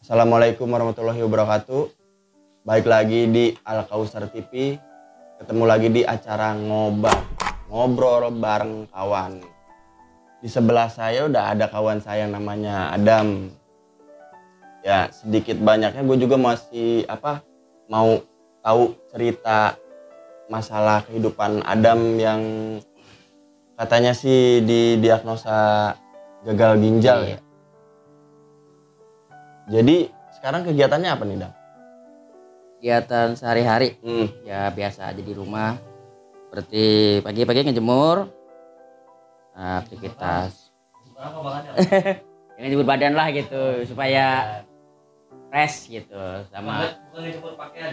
Assalamualaikum warahmatullahi wabarakatuh. Baik lagi di Al Kausar TV. Ketemu lagi di acara ngobrol bareng kawan. Di sebelah saya udah ada kawan saya yang namanya Adam. Ya sedikit banyaknya gue juga masih mau tahu cerita masalah kehidupan Adam yang katanya sih didiagnosa gagal ginjal ya. Jadi sekarang kegiatannya apa nih, Dam? Kegiatan sehari-hari ya biasa aja di rumah, seperti pagi-pagi ngejemur, aktivitas ngejemur badan lah gitu supaya fresh gitu, sama bukan ngejemur pakaian.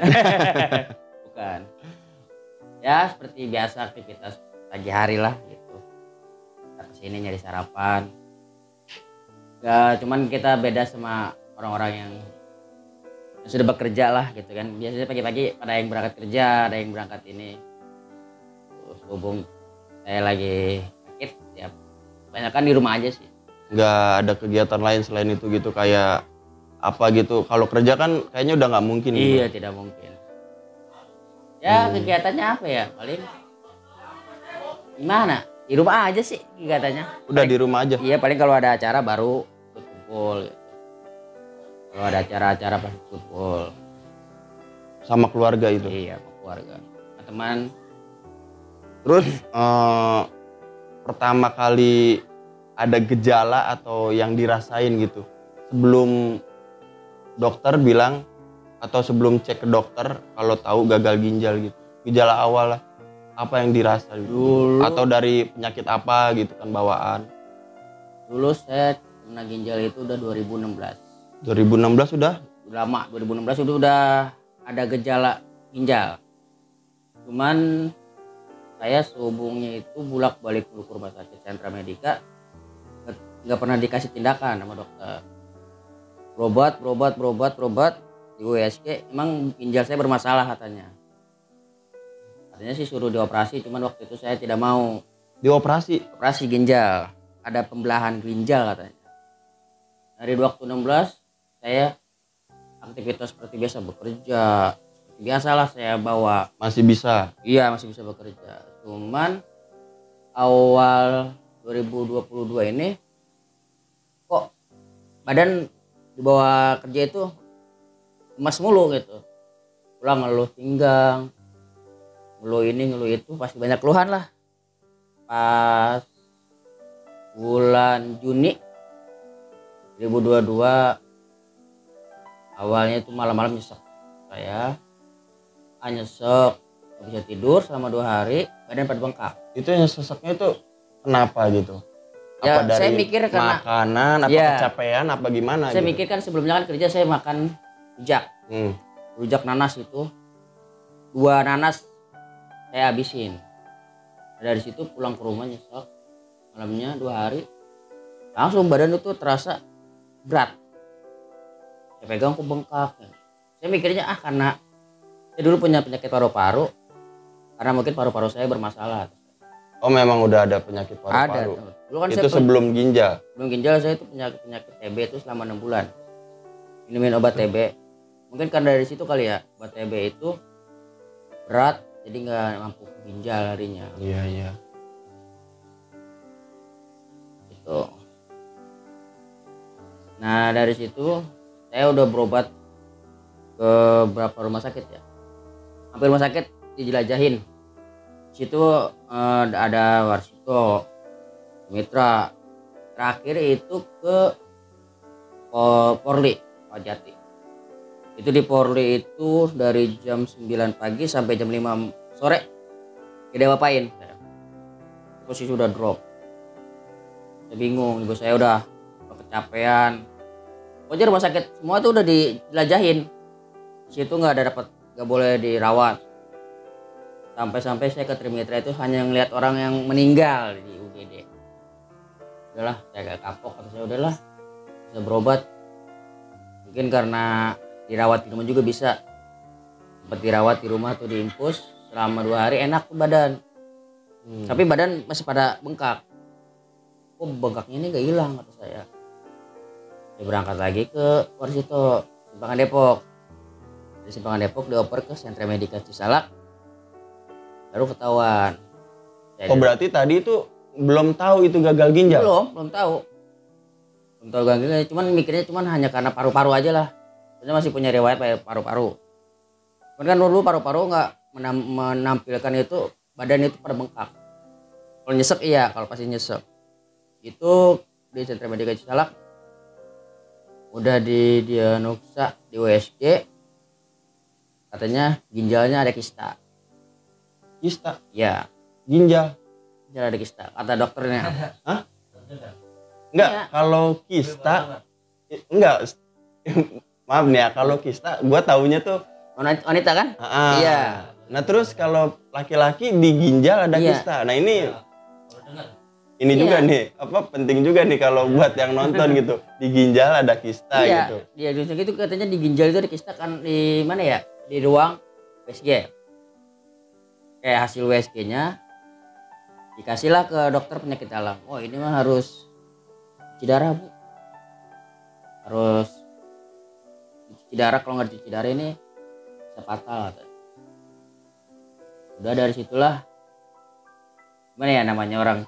Bukan ya, seperti biasa aktivitas pagi hari lah gitu. Kita kesini nyari sarapan ya, cuman kita beda sama orang-orang yang sudah bekerja lah gitu kan. Biasanya pagi-pagi ada yang berangkat kerja, ada yang berangkat ini. Terus hubung saya lagi sakit ya, banyak kan di rumah aja sih. Nggak ada kegiatan lain selain itu gitu, kayak apa gitu? Kalau kerja kan kayaknya udah nggak mungkin. Iya gitu. tidak mungkin ya. Kegiatannya apa ya, paling gimana, di rumah aja sih kegiatannya. Udah di rumah aja? Iya, paling kalau ada acara baru kumpul gitu. Kalau ada acara-acara pas kumpul Sama keluarga itu? Iya, sama keluarga, sama teman. Terus pertama kali ada gejala atau yang dirasain gitu sebelum dokter bilang atau sebelum cek ke dokter kalau tahu gagal ginjal gitu, gejala awal lah apa yang dirasa gitu? Atau dari penyakit apa gitu kan bawaan? Dulu saya kena ginjal itu udah 2016 sudah lama. 2016 itu udah ada gejala ginjal, cuman saya sehubungnya itu bolak-balik dulu ke rumah sakit Sentra Medika, nggak pernah dikasih tindakan sama dokter. berobat di USG, emang ginjal saya bermasalah katanya sih suruh dioperasi, cuman waktu itu saya tidak mau. Operasi ginjal, ada pembelahan ginjal katanya. Dari 2016 saya aktivitas seperti biasa, bekerja seperti biasalah, saya bawa. masih bisa? Iya, masih bisa bekerja. Cuman awal 2022 ini kok badan dibawa kerja itu lemas mulu gitu. Pulang ngeluh pinggang, ngeluh ini ngeluh itu, pasti banyak keluhan lah. Pas bulan Juni 2022 awalnya itu malam-malam nyesek, saya nyesek, gak bisa tidur selama 2 hari, badan pada bengkak. Itu yang seseknya itu kenapa gitu? Ya, Apa dari saya mikir karena makanan, apa ya, kecapean, apa gimana saya gitu? mikir kan sebelumnya kan kerja saya makan rujak nanas itu 2 nanas saya habisin. Dari situ pulang ke rumah nyesek, malamnya 2 hari langsung badan itu terasa berat, saya pegang kok bengkak. Saya mikirnya karena saya dulu punya penyakit paru-paru, karena mungkin paru-paru saya bermasalah. Oh, memang udah ada penyakit paru-paru? Ada. Dulu kan itu sebelum ginjal? Sebelum ginjal saya itu penyakit TB itu selama 6 bulan. Minumin obat TB. Mungkin karena dari situ kali ya, obat TB itu berat, jadi nggak mampu ke ginjal harinya. Iya. Itu. Nah dari situ saya udah berobat ke beberapa rumah sakit ya. Hampir rumah sakit dijelajahin. Di situ ada Warsito, Mitra. Terakhir itu ke Porli, Pajati. Itu di Porli itu dari jam 9 pagi sampai jam 5 sore. Tidak ngapain. Posisi udah drop. Saya bingung, ibu saya udah kecapean. Pokoknya rumah sakit semua tuh udah dijelajahin. Di situ nggak boleh dirawat. Sampai saya ke Trimitra itu hanya ngeliat orang yang meninggal di UGD. Udahlah, saya agak kapok, kata saya udahlah, bisa berobat. Mungkin karena dirawat di rumah juga bisa. Sempat dirawat di rumah tuh di infus selama 2 hari, enak tuh badan. Tapi badan masih pada bengkak. Kok bengkaknya ini gak hilang, kata saya. Saya berangkat lagi ke Warsito, Simpangan Depok. Dari Simpangan Depok dioper ke Sentra Medika Cisalak, baru ketahuan. Oh berarti tadi itu belum tahu itu gagal ginjal? Belum tahu. Belum tahu gagal ginjal, cuman mikirnya hanya karena paru-paru aja lah. Saya masih punya riwayat paru-paru. Cuman kan dulu paru-paru nggak menampilkan itu, badan itu pada bengkak. Kalau nyesek iya, kalau pasti nyesek. Itu di Sentra Medika Cisalak udah di diagnosa di USG, katanya ginjalnya ada kista. Kista? Ya, Ginjal? ginjal ada kista, kata dokternya. Hah? Enggak, Iya. kalau kista enggak. Maaf nih ya, kalau kista gua taunya tuh Wanita kan? ah, Iya. Nah terus kalau laki-laki di ginjal ada Iya. kista. Nah ini Iya. juga nih, penting juga nih kalau buat yang nonton gitu. Di ginjal ada kista Iya, gitu. dia itu katanya di ginjal itu ada kista kan, di mana ya? Di ruang USG. Kayak hasil USG-nya dikasihlah ke dokter penyakit dalam. Oh ini mah harus cuci darah bu, harus cuci darah, kalau nggak cuci darah ini bisa fatal katanya. Udah dari situlah, gimana ya namanya orang,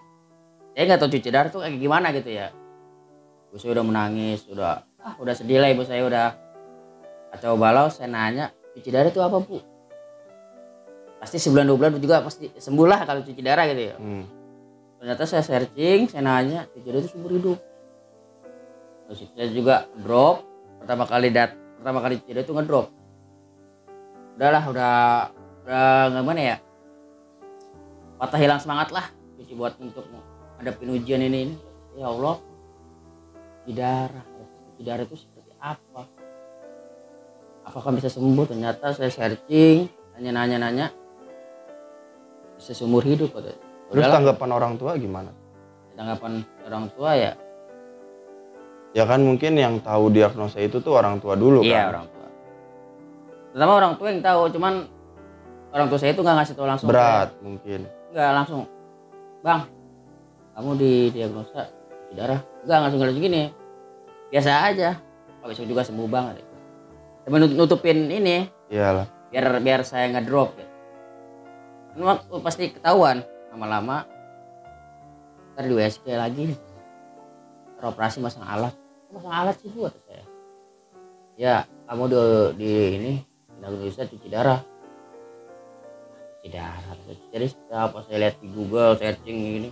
saya nggak tahu cuci darah tuh kayak gimana gitu ya. Ibu saya udah menangis, udah sedih lah, ibu saya udah kacau balau. Saya nanya, cuci darah itu apa bu? Pasti sebulan 2 bulan juga pasti sembuh lah kalau cuci darah gitu ya. Ternyata saya searching, saya nanya, cuci darah itu sumber hidup. Terus saya juga drop, pertama kali cuci darah itu ngedrop. Udahlah, udah gimana ya, patah hilang semangat lah cuci buat untuk hadapin ujian ini. Ya Allah, cuci darah itu seperti apa, apakah bisa sembuh? Ternyata saya searching, nanya bisa seumur hidup katanya. Terus tanggapan orang tua gimana? Tanggapan orang tua ya Ya kan mungkin yang tahu diagnosa itu tuh orang tua dulu iya, kan? orang tua. Pertama orang tua yang tahu, cuman orang tua saya itu nggak ngasih tahu langsung. Berat mungkin. Nggak langsung, bang, kamu didiagnosa cuci darah. Nggak langsung gini, biasa aja. Kalau besok juga sembuh banget. Tapi nutupin ini, Iyalah. biar saya nggak drop. Gitu. Waktu pasti ketahuan lama-lama. Ntar di USG lagi, operasi masang alat sih buat saya. Ya kamu di bisa cuci darah. Jadi apa saya lihat di Google searching ini,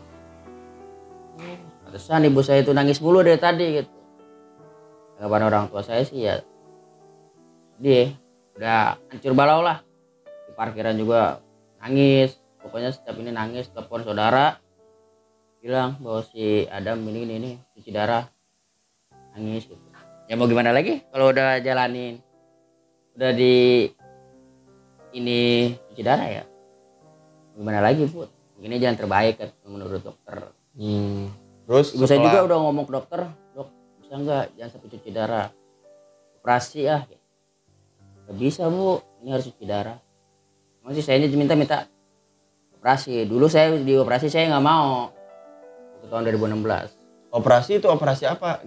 pantesan ibu saya itu nangis mulu dari tadi gitu. Tanggapan orang tua saya sih ya dia udah hancur balau lah. Di parkiran juga nangis, pokoknya setiap ini nangis. Telepon saudara bilang bahwa si Adam ini cuci darah, nangis gitu. Ya mau gimana lagi kalau udah jalanin, udah di ini cuci darah ya gimana lagi bu, ini jalan terbaik kan menurut dokter. Terus Ibu saya juga udah ngomong ke dokter, dok bisa nggak jangan sampai cuci darah, operasi ya. Nggak bisa bu, ini harus cuci darah. Masih saya minta operasi. Dulu saya dioperasi saya nggak mau, waktu tahun 2016. Operasi itu operasi apa?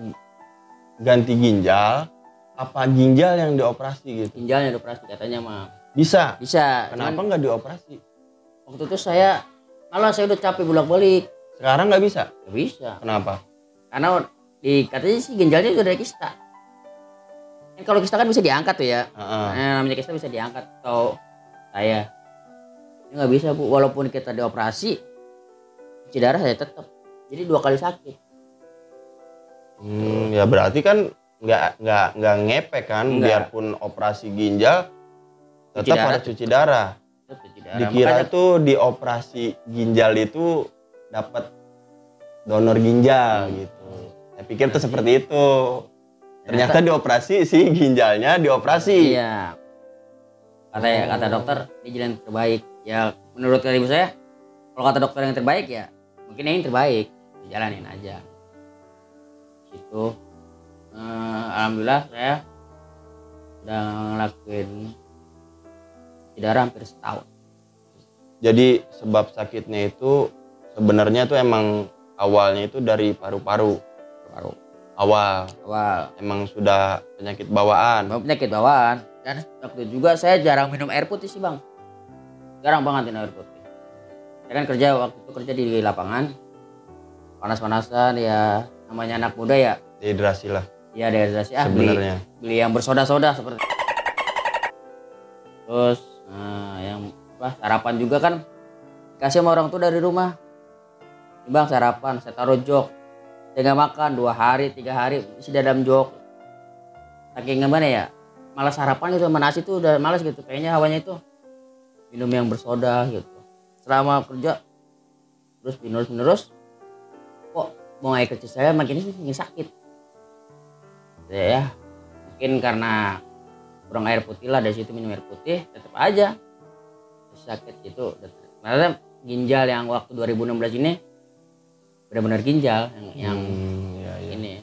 Ganti ginjal? Apa ginjal yang dioperasi gitu? Ginjalnya dioperasi katanya mah. Bisa. Kenapa Nggak dioperasi? Waktu itu saya udah capek bolak-balik. Sekarang nggak bisa? Nggak bisa. Kenapa? Karena katanya sih ginjalnya udah ada kista. Kan kalau kista kan bisa diangkat tuh ya. Namanya kista bisa diangkat. Atau saya ini nggak bisa bu, walaupun kita dioperasi cuci darah saya tetap. Jadi 2 kali sakit. Ya berarti kan nggak ngepek kan? Enggak. Biarpun operasi ginjal tetap harus cuci darah. Dikira Makanya, tuh di operasi ginjal itu dapat donor ginjal gitu. Saya pikir tuh seperti itu. Ternyata dioperasi sih ginjalnya dioperasi. iya. Kata dokter ini jalan terbaik. Ya menurut ibu saya, kalau kata dokter yang terbaik ya mungkin yang terbaik, dijalanin aja. Gitu. Alhamdulillah saya udah ngelakuin darah hampir setahun. Jadi sebab sakitnya itu sebenarnya tuh emang awalnya itu dari paru-paru. Awal awal. emang sudah penyakit bawaan. Penyakit bawaan. Dan waktu itu juga saya jarang minum air putih sih bang. Jarang banget minum air putih. Saya kan waktu itu kerja di lapangan. Panas-panasan ya, namanya anak muda ya. Dehidrasi lah Ya dehidrasi sebenarnya. beli yang bersoda-soda seperti. Terus yang sarapan juga kan kasih sama orang tuh dari rumah. Nih bang sarapan, saya taruh jok. Saya nggak makan 2 hari, 3 hari isi dalam jok. Saking gimana ya, malas sarapan gitu sama nasi tuh udah malas gitu. Kayaknya hawanya itu minum yang bersoda gitu. Selama kerja terus menerus kok buang air kecil saya makin sakit. Ya mungkin karena kurang air putih lah, dari situ minum air putih tetap aja sakit gitu. Karena ginjal yang waktu 2016 ini benar-benar ginjal yang Ya. ini.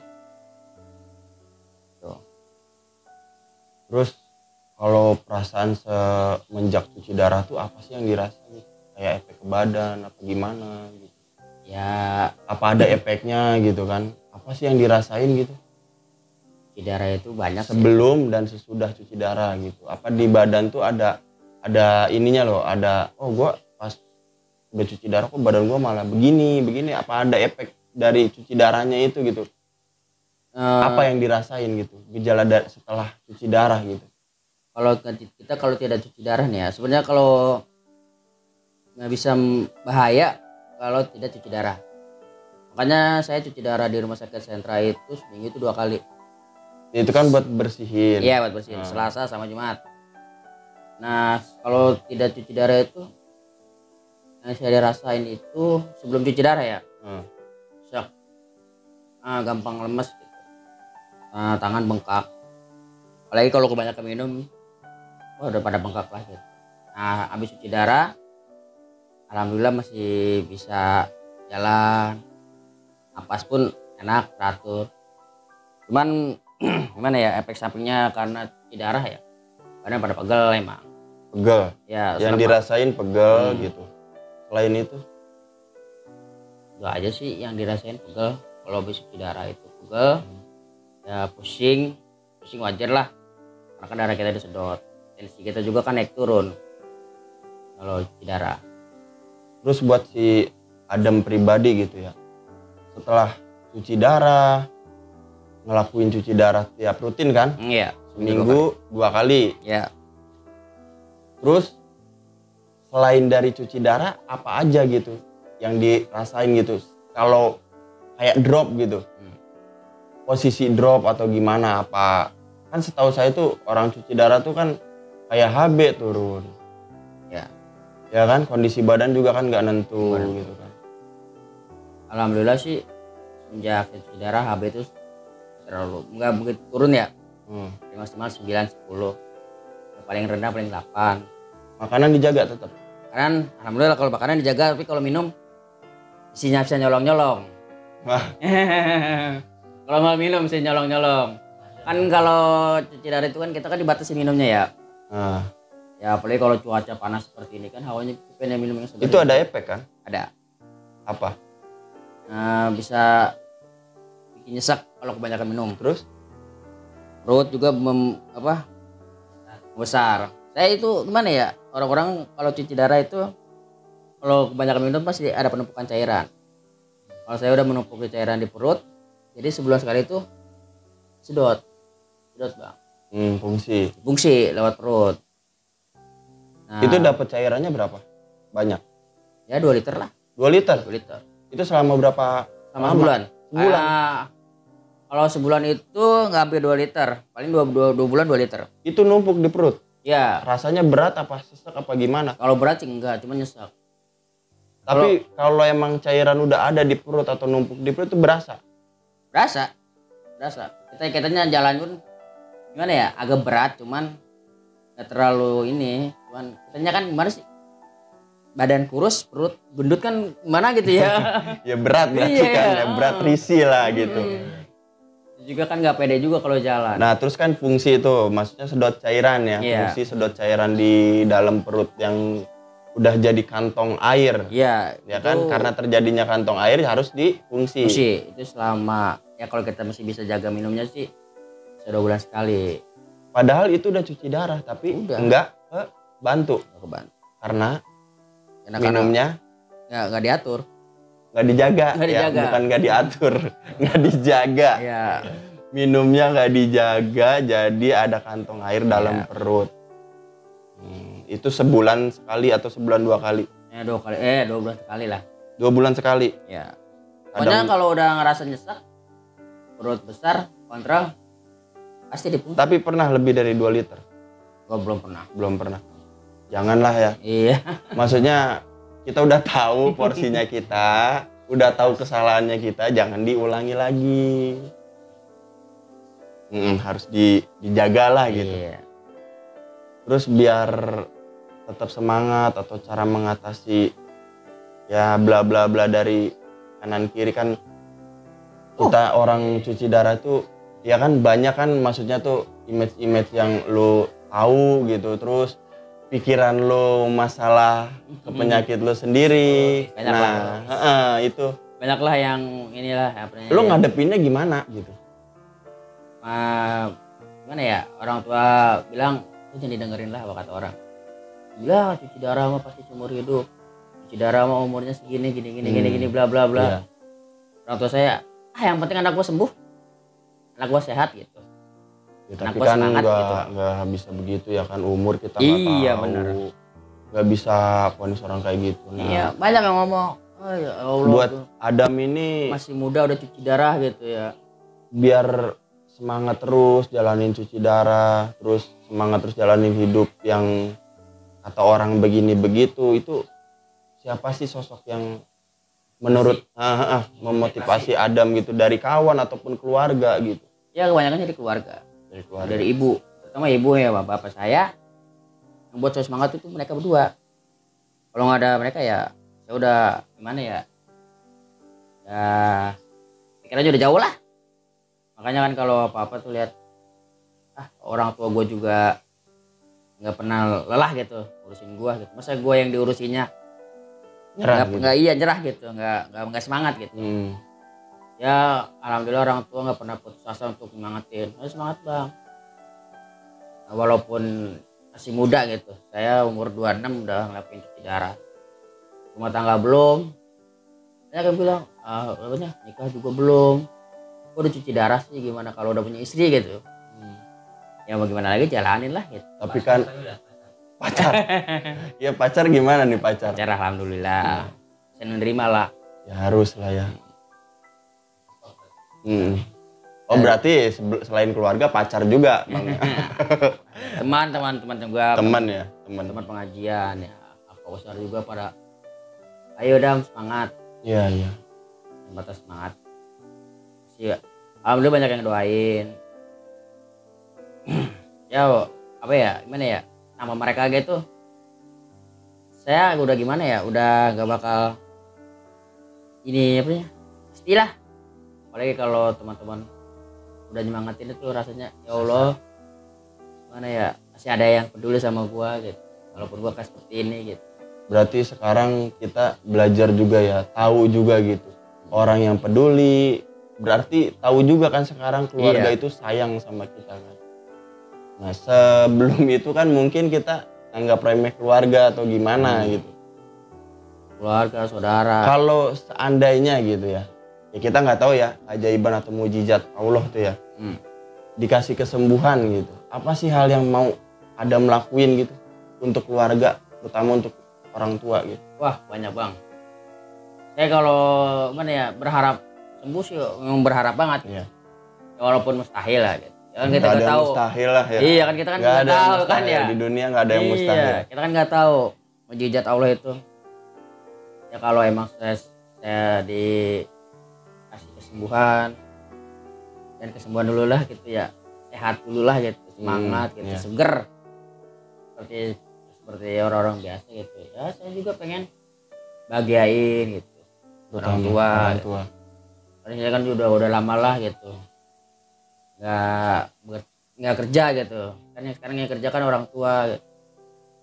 Tuh. Terus kalau perasaan semenjak cuci darah tuh apa sih yang dirasain? Kayak efek ke badan apa gimana gitu? Ya Apa ada efeknya gitu kan? Apa sih yang dirasain gitu? cuci darah itu banyak sih. Sebelum dan sesudah cuci darah gitu. Apa di badan tuh ada ininya loh, ada gua pas udah cuci darah kok badan gua malah begini, apa ada efek dari cuci darahnya itu gitu? Apa yang dirasain gitu? Gejala setelah cuci darah gitu. Kalau tidak cuci darah nih ya, sebenarnya kalau nggak bisa bahaya kalau tidak cuci darah. Makanya saya cuci darah di rumah sakit sentra itu seminggu itu 2 kali. Itu kan buat bersihin. Iya buat bersihin, Selasa sama Jumat. Nah kalau tidak cuci darah itu yang saya rasain itu sebelum cuci darah ya, shock, gampang lemes gitu, tangan bengkak. Apalagi kalau kebanyakan minum, udah pada bengkak lah gitu. Nah habis cuci darah, alhamdulillah masih bisa jalan, napas pun enak teratur. Cuman gimana ya, efek sampingnya karena cuci darah ya, karena pada pegel emang. Pegel. Ya Yang dirasain pegel gitu. Selain itu? Itu aja sih yang dirasain pegel. Kalau habis cuci darah itu pegel, ya pusing wajar lah. Karena kan darah kita disedot. Tensi kita juga kan naik turun kalau cuci darah. Terus buat si Adam pribadi gitu ya, setelah cuci darah, ngelakuin cuci darah tiap rutin kan? Iya. Seminggu 2 kali. Ya. Terus selain dari cuci darah apa aja gitu yang dirasain gitu? Kalau kayak drop gitu, posisi drop atau gimana? Apa kan setahu saya tuh orang cuci darah tuh kan kayak HB turun. Ya. Ya kan, kondisi badan juga kan nggak nentu gitu kan. Alhamdulillah sih sejak cuci darah HB itu terlalu nggak begitu turun ya. Maksimal 9, 10. Paling rendah paling 8. Makanan dijaga tetap. Kan alhamdulillah kalau makanan dijaga, tapi kalau minum isinya bisa nyolong-nyolong. Wah, Kalau mau minum bisa nyolong-nyolong. Kan kalau cuci darah itu kan kita kan dibatasi minumnya ya. Ya apalagi kalau cuaca panas seperti ini kan hawanya pengen minum yang segar. itu ada efek kan? Ada. Apa? Bisa bikin nyesek kalau kebanyakan minum. Terus? Perut juga besar. Saya itu gimana ya, orang-orang kalau cuci darah itu kalau kebanyakan minum pasti ada penumpukan cairan. Kalau saya udah menumpuk cairan di perut, jadi sebulan sekali itu sedot bang. Fungsi lewat perut. Nah, Itu dapat cairannya berapa? Banyak? Ya 2 liter lah. 2 liter? 2 liter. Itu selama berapa? Sama sebulan. Sebulan? Kalau sebulan itu nggak hampir 2 liter. Paling 2 bulan 2 liter. Itu numpuk di perut? Ya. Rasanya berat apa sesek apa gimana? Kalau berat sih enggak, cuma nyesek. Tapi kalau emang cairan udah ada di perut atau numpuk di perut itu berasa? Berasa. Katanya jalan pun gimana ya, agak berat, cuman nggak terlalu ini. Cuman katanya kan gimana sih, badan kurus perut gendut kan gimana gitu ya. Ya berat berarti kan, ya berat risi lah gitu. Juga kan nggak pede juga kalau jalan. Nah terus kan fungsi itu, maksudnya sedot cairan ya, fungsi sedot cairan di dalam perut yang udah jadi kantong air. Iya. Ya kan, karena terjadinya kantong air harus difungsi. Itu selama ya kalau kita masih bisa jaga minumnya sih bisa 2 bulan sekali. Padahal itu udah cuci darah tapi Udah. enggak bantu Nggak kebantu. karena Karena minumnya nggak diatur. nggak dijaga, Nggak ya dijaga. bukan nggak diatur, nggak dijaga. Ya. Minumnya nggak dijaga, jadi ada kantong air dalam Iya. perut. Itu sebulan sekali atau sebulan 2 kali? 2 kali 2 bulan sekali lah. 2 bulan sekali. Ya. Pokoknya kalau udah ngerasa nyesek, perut besar, kontrol, pasti dipungut. Tapi pernah lebih dari 2 liter? Gua belum pernah. Belum pernah. Janganlah ya. Iya. Maksudnya kita udah tahu porsinya kita, udah tahu kesalahannya kita, jangan diulangi lagi. Harus dijaga lah gitu. Iya. Terus biar tetap semangat atau cara mengatasi ya bla bla bla dari kanan kiri kan kita orang cuci darah tuh ya kan banyak kan, maksudnya tuh image yang lu tahu gitu, terus pikiran lu masalah ke penyakit lu sendiri. Banyak nah itu Banyak lah yang inilah apa namanya. lu ngadepinnya gimana gitu? Gimana ya, orang tua bilang lu jangan didengerin lah apa kata orang. Gila, cuci darah mah pasti seumur hidup, cuci darah mah umurnya segini gini bla bla bla. Iya. Orang tua saya yang penting anak gua sembuh, anak gua sehat gitu. Ya, Anak tapi gua kan semangat gitu. nggak bisa begitu ya kan, umur kita nggak Iya, tahu. bener. Nggak bisa vonis orang kayak gitu. Nah, Iya, banyak yang ngomong, oh, ya Allah, buat tuh, Adam ini masih muda udah cuci darah gitu ya. biar semangat terus jalanin cuci darah, terus semangat terus jalanin hidup yang kata orang begini begitu, itu siapa sih sosok yang menurut memotivasi Adam gitu, dari kawan ataupun keluarga gitu? Ya kebanyakan dari keluarga, Dari keluarga. dari ibu, terutama ibu ya, bapak saya. Yang buat saya semangat itu mereka berdua. Kalau nggak ada mereka ya saya udah gimana ya, ya pikirannya udah jauh lah. Makanya kan kalau apa-apa tuh lihat orang tua gue juga nggak pernah lelah gitu urusin gue gitu, masa gue yang diurusinnya Nyerah gitu. nyerah gitu, nggak semangat gitu. Ya alhamdulillah orang tua nggak pernah putus asa untuk nyemangatin. Ayo semangat bang. Nah, walaupun masih muda gitu, saya umur 26 udah ngelakuin cuci darah, rumah tangga belum. Saya kan bilang nikah juga belum, kok udah cuci darah sih, gimana kalau udah punya istri gitu. Ya mau gimana lagi, jalanin lah gitu. Tapi kan pacar. Ya pacar gimana nih pacar? Pacar alhamdulillah saya menerima lah. Ya harus lah ya. Oh berarti selain keluarga pacar juga bang? teman juga, Teman ya, teman pengajian ya, apa besar juga pada ayo Dam semangat. Iya. Batas semangat sih, alhamdulillah banyak yang doain. Ya apa ya, gimana ya, sama mereka gitu saya udah gimana ya, udah gak bakal ini apa ya, pastilah. Apalagi kalau teman-teman udah nyemangatin itu rasanya ya Allah, mana ya, masih ada yang peduli sama gua gitu walaupun gua kayak seperti ini gitu. Berarti sekarang kita belajar juga ya, tahu juga gitu orang yang peduli, berarti tahu juga kan sekarang keluarga itu sayang sama kita kan. Nah sebelum itu kan mungkin kita anggap remeh keluarga atau gimana gitu, Keluarga, saudara. kalau seandainya gitu ya kita nggak tahu ya keajaiban atau mujizat Allah tuh ya, dikasih kesembuhan gitu, apa sih hal yang mau Adam lakuin gitu untuk keluarga, terutama untuk orang tua gitu? Wah banyak bang. Saya kalau mana ya, berharap sembuh sih memang berharap banget. Iya. Ya, walaupun mustahil lah gitu. Ya, kan kita Nggak nggak ada tahu. mustahil lah ya. Iya kan kita kan Nggak nggak ada yang tahu kan mustahil. ya. Di dunia nggak ada yang mustahil. Iya, kita kan nggak tahu mujizat Allah itu. Ya kalau emang saya dikasih kesembuhan, dan kesembuhan dulu lah gitu ya, sehat dulu lah gitu, semangat gitu, seger seperti orang-orang biasa gitu. Ya saya juga pengen bahagiain gitu orang tua. Karena saya kan udah lama lah gitu nggak kerja gitu kan, yang sekarang yang kerja kan orang tua gitu.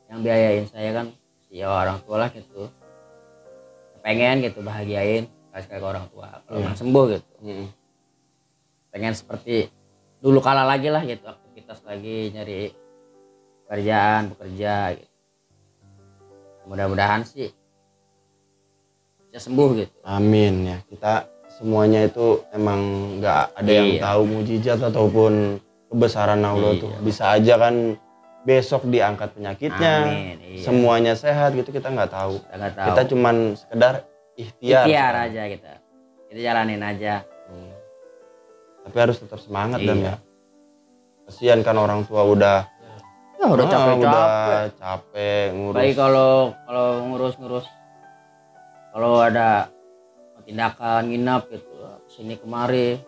Yang biayain saya kan ya orang tua lah gitu, pengen gitu bahagiain kasih ke orang tua kalau orang sembuh gitu. pengen seperti dulu kala lagi lah gitu, aktivitas lagi, nyari pekerjaan, bekerja gitu. Mudah-mudahan sih bisa sembuh gitu. Amin ya. Kita semuanya itu emang nggak ada yang Iya. tahu mujizat ataupun kebesaran Allah tuh. Iya. Bisa aja kan besok diangkat penyakitnya, Amin, iya. semuanya sehat gitu, kita nggak tahu. Kita nggak tahu. Kita cuman sekedar ikhtiar. Ikhtiar sekarang. aja kita jalanin aja. Tapi harus tetap semangat dan Iya. ya. Kasihan kan orang tua udah Udah capek-capek. udah capek ngurus. Baik kalau ngurus-ngurus, kalau ada tindakan nginap gitu, sini kemari,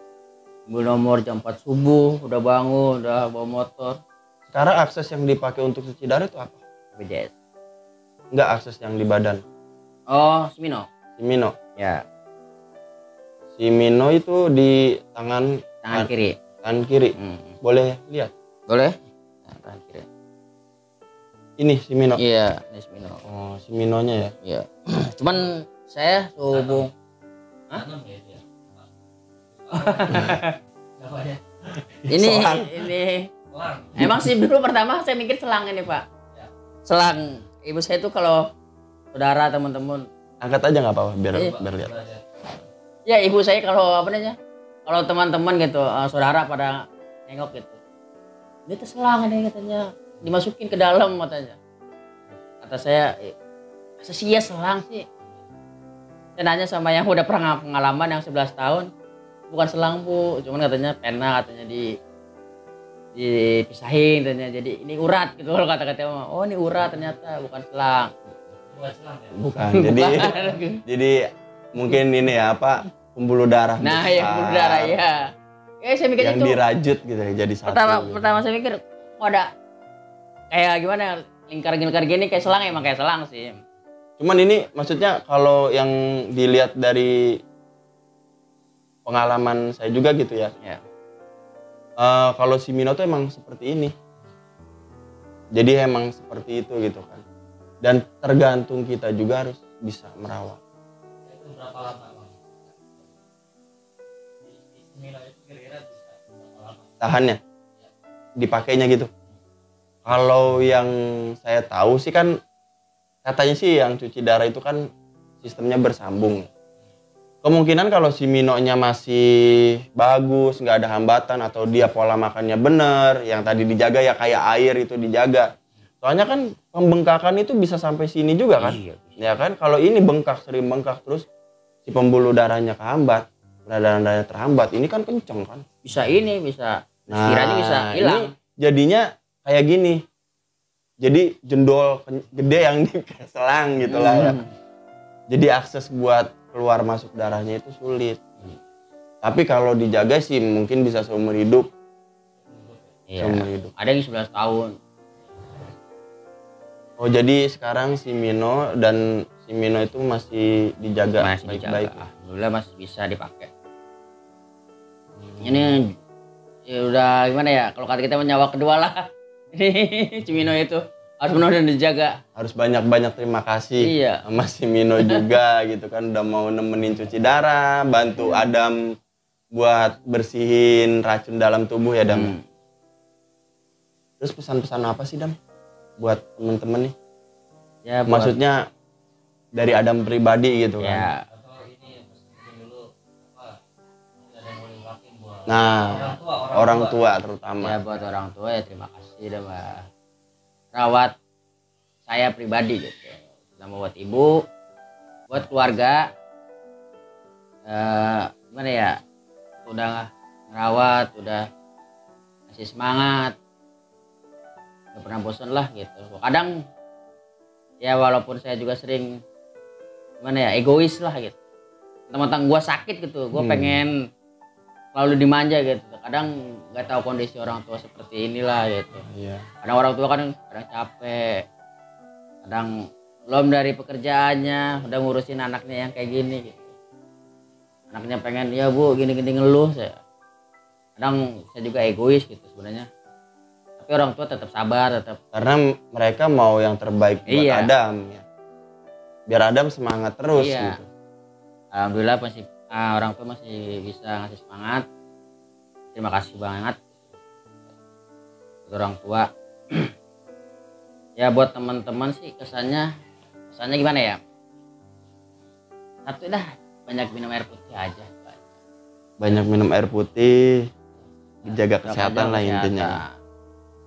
ambil nomor jam 4 subuh, udah bangun, udah bawa motor. Sekarang akses yang dipakai untuk cuci darah itu apa? BPJS. Enggak, akses yang di badan. Oh, Smino. Simino. Ya, Simino itu di tangan tangan kiri. Boleh lihat. Boleh? Nah, tangan kiri. Ini Simino. Iya, ini Smino. Oh, Siminonya ya. Iya. Cuman saya hubung. Hah? Selang. ini emang sih dulu pertama saya mikir selang ini, Pak. Selang. Ibu saya itu kalau saudara teman-teman, Angkat aja nggak apa-apa biar Iya. biar lihat. ya ibu saya kalau apa namanya, kalau teman-teman gitu, saudara pada nengok gitu, dia tuh selang ini katanya, dimasukin ke dalam katanya. Kata saya, masa sih ya selang sih? Saya nanya sama yang udah pernah pengalaman yang 11 tahun, bukan selang bu, cuman katanya pena, katanya dipisahin katanya, jadi ini urat gitu. Kalau kata-kata oh ini urat, ternyata bukan selang. Bukan. Jadi mungkin ini ya apa, pembuluh darah. Nah besar ya pembuluh darah ya. Saya mikir yang itu dirajut gitu ya, jadi satu. gitu. pertama saya mikir kok ada kayak gimana, lingkar gini kayak selang, emang kayak selang sih. Cuman ini maksudnya kalau yang dilihat dari pengalaman saya juga gitu ya. Ya. Kalau Simino tuh emang seperti ini. Jadi emang seperti itu gitu kan. Dan tergantung kita juga harus bisa merawat. Itu berapa lama bang? Di Semino itu kira-kira bisa berapa lama? Tahannya, dipakainya gitu. Kalau yang saya tahu sih kan katanya sih yang cuci darah itu kan sistemnya bersambung. Kemungkinan kalau si minonya masih bagus, nggak ada hambatan atau dia pola makannya bener, yang tadi dijaga ya kayak air itu dijaga. Soalnya kan pembengkakan itu bisa sampai sini juga kan, Iya. ya kan? Kalau ini bengkak, sering bengkak terus si pembuluh darahnya kehambat, peredaran darahnya terhambat, ini kan kenceng kan. Bisa ini, bisa sekiranya bisa hilang. Ini jadinya kayak gini. Jadi jendol gede yang di selang gitu lah ya. Jadi akses buat keluar masuk darahnya itu sulit. Tapi kalau dijaga sih mungkin bisa seumur hidup. Iya. Seumur hidup. Ada yang 11 tahun. Oh jadi sekarang si Mino dan si Mino itu masih dijaga Masih baik-baik. dijaga. Alhamdulillah masih bisa dipakai. Ini ya udah gimana ya, kalau kata kita nyawa kedua lah. Ini Cimino itu harus benar dan dijaga. Harus banyak-banyak terima kasih Iya. sama si Mino juga gitu kan, udah mau nemenin cuci darah, bantu Adam buat bersihin racun dalam tubuh ya Dam. Terus pesan-pesan apa sih Dam buat temen-temen nih? Ya buat- Maksudnya dari Adam pribadi gitu kan. ya Atau ini masukin dulu apa? Tidak ada yang boleh ngelakuin buat Nah, orang tua terutama. ya buat orang tua ya terima kasih udah merawat saya pribadi gitu. Sama buat ibu, buat keluarga, gimana ya, udah ngerawat, udah kasih semangat, nggak pernah bosan lah gitu. Kadang ya walaupun saya juga sering gimana ya, egois lah gitu, teman-teman gue sakit gitu, gue pengen selalu dimanja gitu. Kadang nggak tahu kondisi orang tua seperti inilah gitu. Iya. Kadang orang tua kan kadang capek, kadang belum dari pekerjaannya udah ngurusin anaknya yang kayak gini gitu. Anaknya pengen ya bu gini-gini ngeluh, saya kadang saya juga egois gitu sebenarnya. Tapi orang tua tetap sabar, tetap Karena mereka mau yang terbaik buat Iya. Adam ya. Biar Adam semangat terus Iya. gitu. alhamdulillah masih orang tua masih bisa ngasih semangat. terima kasih banget buat orang tua. Ya buat teman-teman sih kesannya gimana ya? Satu dah, banyak minum air putih aja. Banyak minum air putih, jaga Jaga kesehatan lah kesehatan. intinya.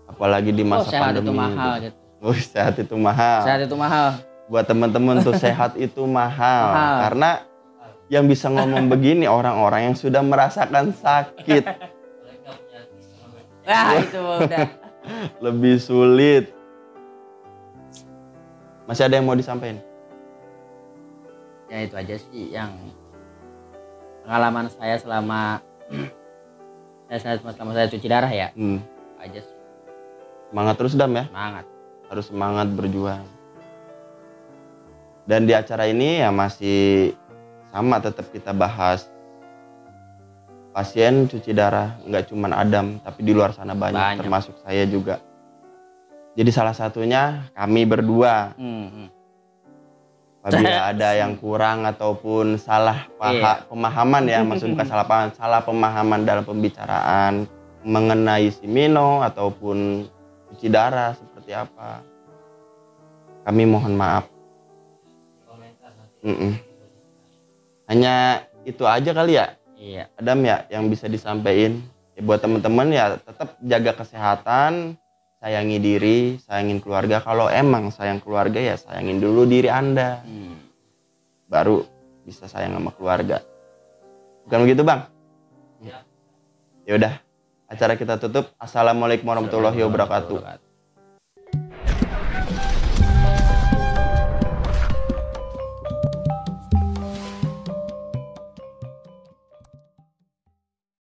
Apalagi di masa sehat pandemi. itu mahal gitu. Sehat itu mahal. Sehat itu mahal. Buat teman-teman tuh sehat itu mahal. Mahal. Karena yang bisa ngomong begini orang-orang yang sudah merasakan sakit. Apalagi nggak punya pisau. Nah itu udah. Lebih sulit. Masih ada yang mau disampaikan? Ya itu aja sih yang pengalaman saya selama saya cuci darah ya. Aja sih. Semangat terus Dam ya. Semangat. Harus semangat berjuang. Dan di acara ini ya masih sama, tetap kita bahas pasien cuci darah, nggak cuman Adam, tapi di luar sana banyak. Termasuk saya juga. Jadi salah satunya kami berdua. Apabila ada yang kurang ataupun salah pemahaman ya, maksud bukan salah paham, salah pemahaman dalam pembicaraan mengenai Simino ataupun cuci darah seperti apa, kami mohon maaf. Komentar nanti. Hanya itu aja kali ya, Iya. Adam ya, yang bisa disampaikan. Ya, buat teman-teman ya tetap jaga kesehatan, sayangi diri, sayangin keluarga. Kalau emang sayang keluarga ya sayangin dulu diri Anda, baru bisa sayang sama keluarga. Bukan begitu Bang? Ya udah, acara kita tutup. Assalamualaikum warahmatullahi wabarakatuh.